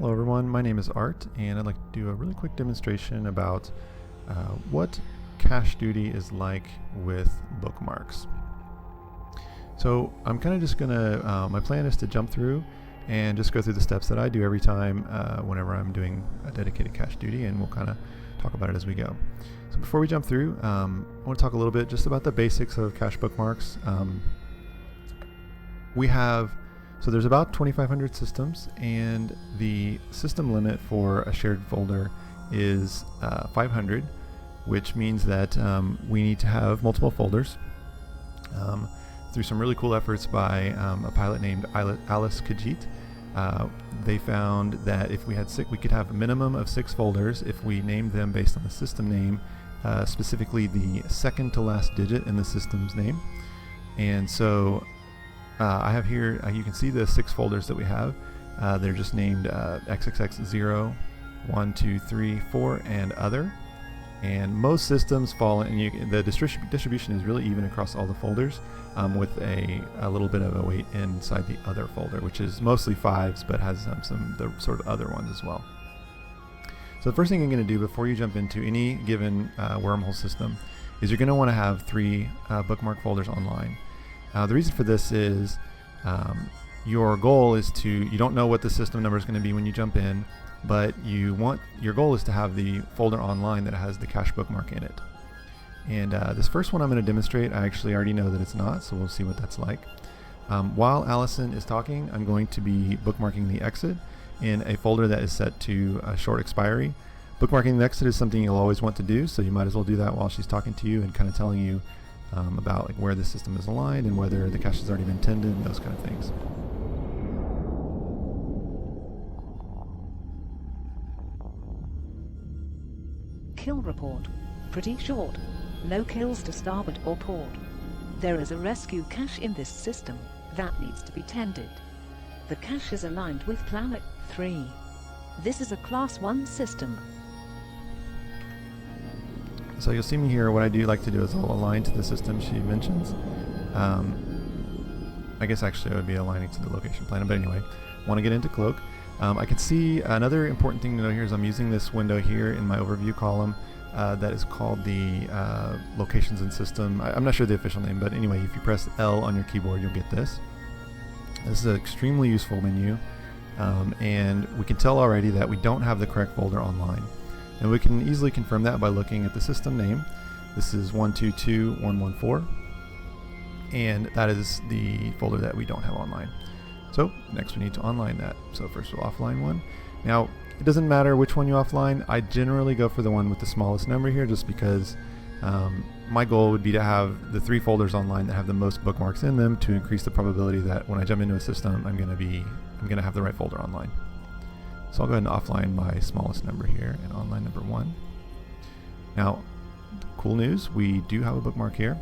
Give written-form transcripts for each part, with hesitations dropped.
Hello everyone, my name is Art and I'd like to do a really quick demonstration about what cache duty is like with bookmarks. So I'm kind of just gonna, my plan is to jump through and just go through the steps that I do every time whenever I'm doing a dedicated cache duty, and we'll kind of talk about it as we go. So before we jump through, I want to talk a little bit just about the basics of cache bookmarks. So there's about 2,500 systems, and the system limit for a shared folder is 500, which means that we need to have multiple folders. Through some really cool efforts by a pilot named Alice Kajit, they found that if we had we could have a minimum of 6 folders if we named them based on the system name, specifically the second to last digit in the system's name. And so I have here, you can see the 6 folders that we have. They're just named XXX0, 1, 2, 3, 4, and other. And most systems fall in, the distribution is really even across all the folders, with a little bit of a weight inside the other folder, which is mostly 5s, but has some the sort of other ones as well. So the first thing you're going to do before you jump into any given wormhole system is you're going to want to have 3 bookmark folders online. The reason for this is your goal is you don't know what the system number is going to be when you jump in, but your goal is to have the folder online that has the cache bookmark in it. And this first one I'm going to demonstrate, I actually already know that it's not, so we'll see what that's like. While Allison is talking, I'm going to be bookmarking the exit in a folder that is set to a short expiry. Bookmarking the exit is something you'll always want to do, so you might as well do that while she's talking to you and kind of telling you about where the system is aligned and whether the cache has already been tended and those kind of things. Kill report. Pretty short. No kills to starboard or port. There is a rescue cache in this system that needs to be tended. The cache is aligned with Planet 3. This is a Class 1 system. So you'll see me here. What I do like to do is I'll align to the system she mentions. I guess actually I would be aligning to the location plan, but anyway, want to get into Cloak. I can see another important thing to know here is I'm using this window here in my overview column that is called the locations and system. I'm not sure the official name, but anyway, if you press L on your keyboard, you'll get this. This is an extremely useful menu, and we can tell already that we don't have the correct folder online. And we can easily confirm that by looking at the system name. This is 122.114, and that is the folder that we don't have online. So next we need to online that. So first we'll offline one. Now it doesn't matter which one you offline. I generally go for the one with the smallest number here, just because my goal would be to have the 3 folders online that have the most bookmarks in them to increase the probability that when I jump into a system I'm gonna have the right folder online. So I'll go ahead and offline my smallest number here and online number 1. Now, cool news, we do have a bookmark here.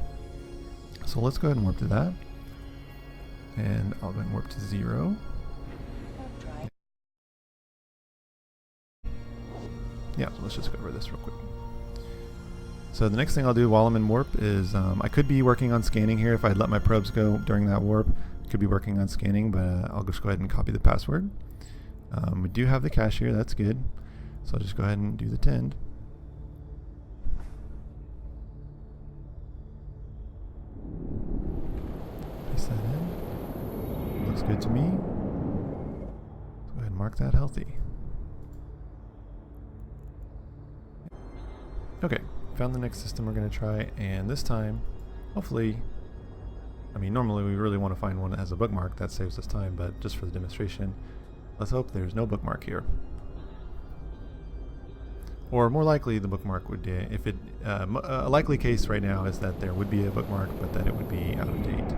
So let's go ahead and warp to that. And I'll go ahead and warp to 0. Yeah, so let's just go over this real quick. So the next thing I'll do while I'm in warp is, I could be working on scanning here if I'd let my probes go during that warp. Could be working on scanning, but I'll just go ahead and copy the password. We do have the cache here, that's good. So I'll just go ahead and do the tend. Paste that in. Looks good to me. Let's go ahead and mark that healthy. Okay, found the next system we're going to try, and this time, hopefully, I mean normally we really want to find one that has a bookmark, that saves us time, but just for the demonstration, let's hope there's no bookmark here. Or more likely the bookmark would, if it, a likely case right now is that there would be a bookmark, but that it would be out of date.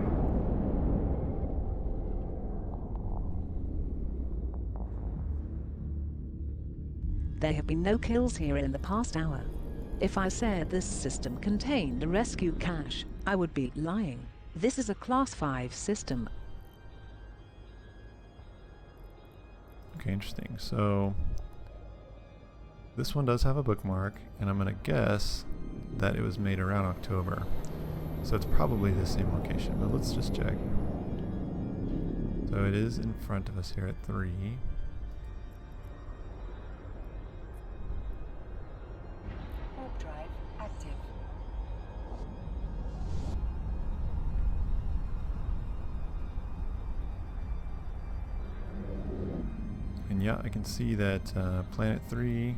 There have been no kills here in the past hour. If I said this system contained a rescue cache, I would be lying. This is a Class 5 system. Okay, interesting. So this one does have a bookmark, and I'm going to guess that it was made around October. So it's probably the same location, but let's just check. So it is in front of us here at 3. And yeah, I can see that Planet 3,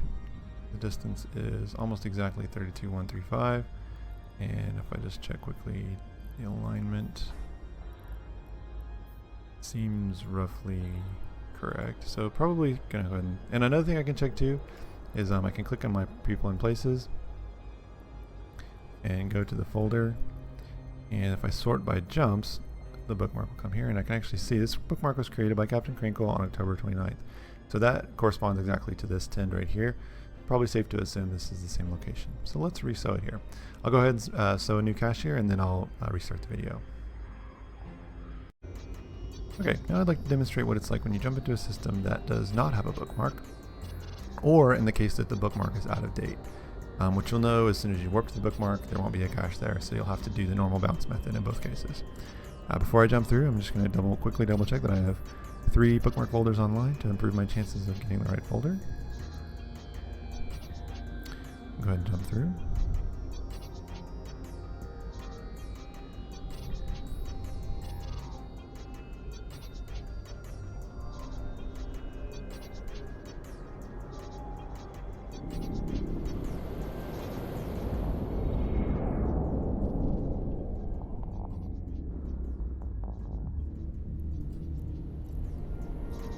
the distance is almost exactly 32,135. And if I just check quickly, the alignment seems roughly correct. So probably gonna go ahead and another thing I can check too is I can click on my people and places and go to the folder, and if I sort by jumps, the bookmark will come here, and I can actually see this bookmark was created by Captain Crinkle on October 29th. So that corresponds exactly to this tend right here. Probably safe to assume this is the same location. So let's resew it here. I'll go ahead and sew a new cache here, and then I'll restart the video. Okay, now I'd like to demonstrate what it's like when you jump into a system that does not have a bookmark, or in the case that the bookmark is out of date. Which you'll know as soon as you warp to the bookmark, there won't be a cache there, so you'll have to do the normal bounce method in both cases. Before I jump through, I'm just going to quickly double check that I have 3 bookmark folders online to improve my chances of getting the right folder. Go ahead and jump through.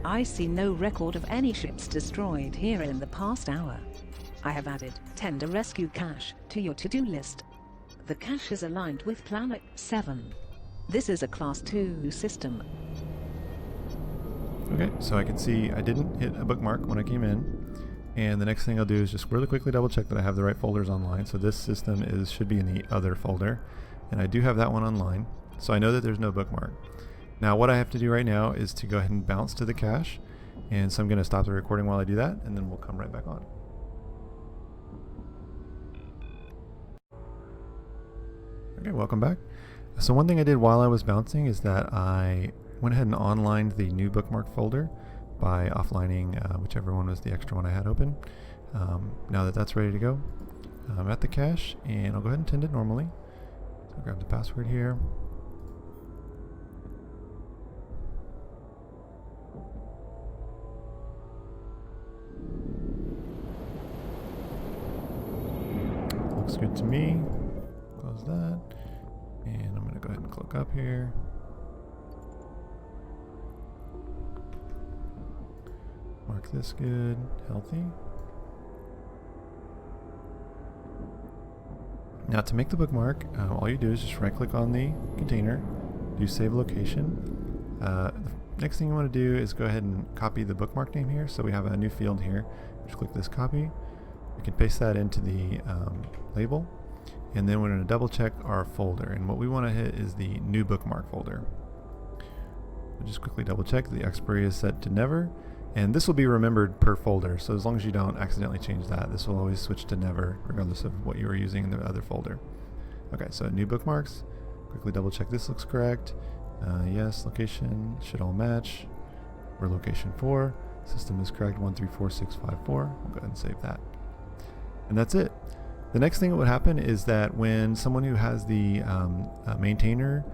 I see no record of any ships destroyed here in the past hour. I have added Tender Rescue Cache to your to-do list. The cache is aligned with Planet 7. This is a Class 2 system. Okay, so I can see I didn't hit a bookmark when I came in, and the next thing I'll do is just really quickly double check that I have the right folders online. So this system should be in the other folder, and I do have that one online, so I know that there's no bookmark. Now what I have to do right now is to go ahead and bounce to the cache, and so I'm going to stop the recording while I do that, and then we'll come right back on. Okay, welcome back. So one thing I did while I was bouncing is that I went ahead and onlined the new bookmark folder by offlining whichever one was the extra one I had open. Now that that's ready to go, I'm at the cache, and I'll go ahead and tend it normally. So I'll grab the password here. Looks good to me. Close that. And I'm going to go ahead and click up here. Mark this good, healthy. Now to make the bookmark, all you do is just right click on the container, do save location. The next thing you want to do is go ahead and copy the bookmark name here. So we have a new field here. Just click this copy. We can paste that into the label, and then we're going to double check our folder, and what we want to hit is the new bookmark folder. We'll just quickly double check the expiry is set to never, and this will be remembered per folder, so as long as you don't accidentally change that, this will always switch to never regardless of what you were using in the other folder. Okay, so new bookmarks, quickly double check this looks correct. Yes, location should all match. We're location 4, system is correct, 134654. We'll go ahead and save that. And that's it. The next thing that would happen is that when someone who has the maintainer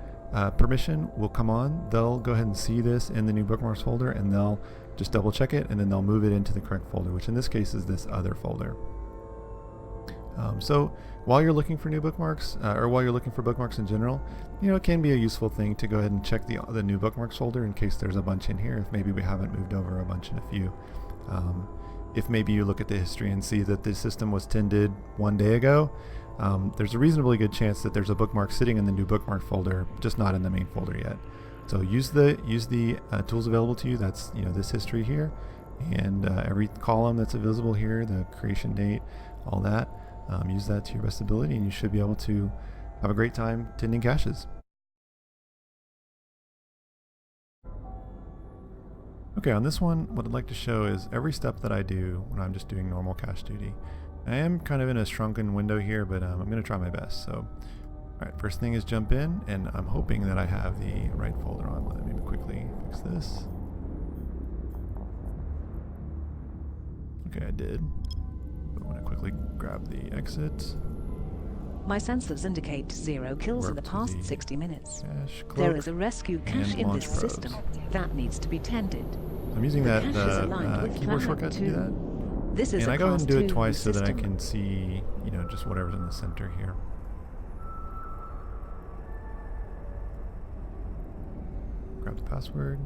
permission will come on, they'll go ahead and see this in the new bookmarks folder, and they'll just double check it, and then they'll move it into the correct folder, which in this case is this other folder. So while you're looking for new bookmarks, or while you're looking for bookmarks in general, it can be a useful thing to go ahead and check the new bookmarks folder in case there's a bunch in here, if maybe we haven't moved over a bunch in a few. If maybe you look at the history and see that the system was tended 1 day ago, there's a reasonably good chance that there's a bookmark sitting in the new bookmark folder, just not in the main folder yet. So use the tools available to you. That's this history here, and every column that's visible here, the creation date, all that. Use that to your best ability, and you should be able to have a great time tending caches. Okay, on this one, what I'd like to show is every step that I do when I'm just doing normal cache duty. I am kind of in a shrunken window here, but I'm going to try my best. So, alright, first thing is jump in, and I'm hoping that I have the right folder on. Let me quickly fix this. Okay, I did. But I'm going to quickly grab the exit. My sensors indicate 0 kills in the past 60 minutes. Cache, There is a rescue cache in this launch system that needs to be tended. I'm using The that cache is aligned with keyboard planet shortcut to do 2. that. This is And a I go ahead class and do it 2 twice so that I system. can see, you know, just whatever's in the center here. Grab the password.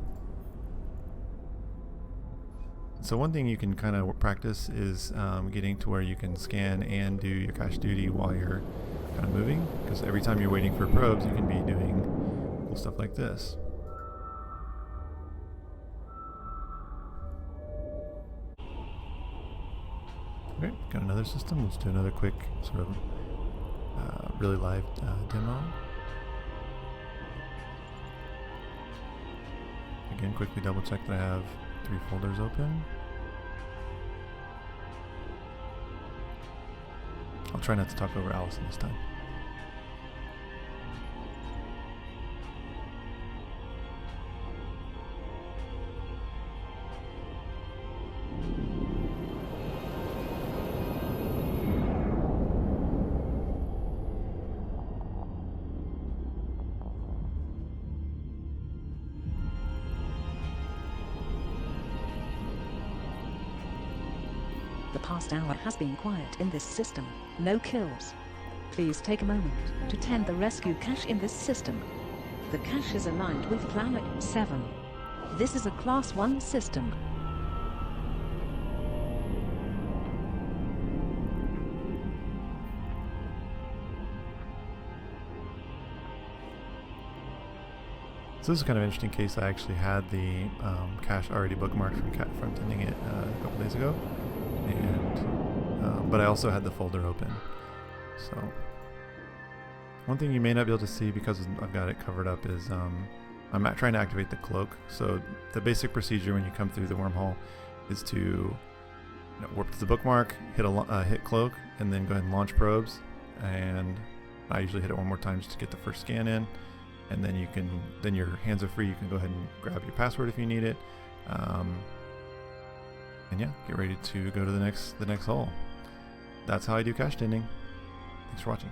So one thing you can kind of practice is getting to where you can scan and do your cache duty while you're kind of moving, because every time you're waiting for probes, you can be doing cool stuff like this. Okay, got another system. Let's do another quick sort of really live demo. Again, quickly double check that I have 3 folders open. I'll try not to talk over Allison this time. The past hour has been quiet in this system. No kills. Please take a moment to tend the rescue cache in this system. The cache is aligned with Planet 7. This is a Class 1 system. So this is kind of an interesting case. I actually had the cache already bookmarked from tending it a couple days ago, and but I also had the folder open. So one thing you may not be able to see because I've got it covered up is I'm trying to activate the cloak. So the basic procedure when you come through the wormhole is to warp to the bookmark, hit cloak, and then go ahead and launch probes. And I usually hit it one more time just to get the first scan in. And then then your hands are free. You can go ahead and grab your password if you need it, and yeah, get ready to go to the next hole. That's how I do cache tending. Thanks for watching.